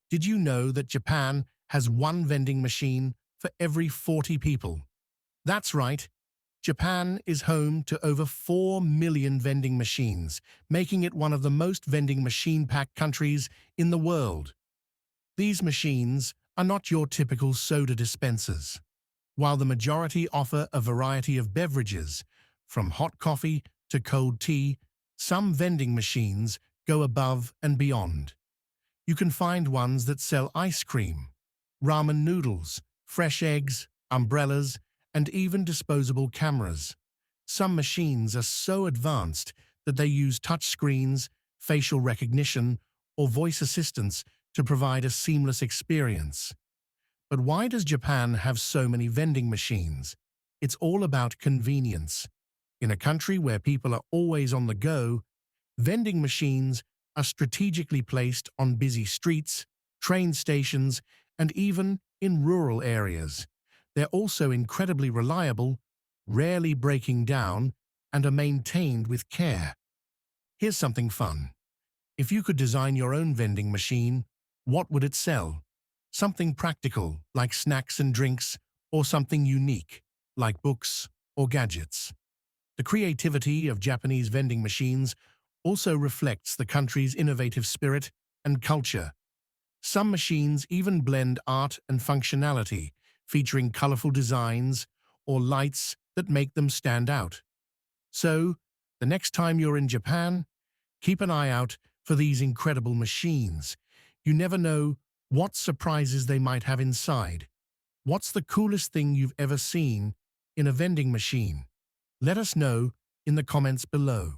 Did you know that Japan has one vending machine for every 40 people? That's right. Japan is home to over 4 million vending machines, making it one of the most vending machine-packed countries in the world. These machines are not your typical soda dispensers. While the majority offer a variety of beverages, from hot coffee to cold tea, some vending machines go above and beyond. You can find ones that sell ice cream, ramen noodles, fresh eggs, umbrellas, and even disposable cameras. Some machines are so advanced that they use touch screens, facial recognition, or voice assistants to provide a seamless experience. But why does Japan have so many vending machines? It's all about convenience. In a country where people are always on the go, vending machines are strategically placed on busy streets, train stations, and even in rural areas. They're also incredibly reliable, rarely breaking down, and are maintained with care. Here's something fun. If you could design your own vending machine, what would it sell? Something practical, like snacks and drinks, or something unique, like books or gadgets? The creativity of Japanese vending machines also reflects the country's innovative spirit and culture. Some machines even blend art and functionality, featuring colorful designs or lights that make them stand out. So, the next time you're in Japan, keep an eye out for these incredible machines. You never know what surprises they might have inside. What's the coolest thing you've ever seen in a vending machine? Let us know in the comments below.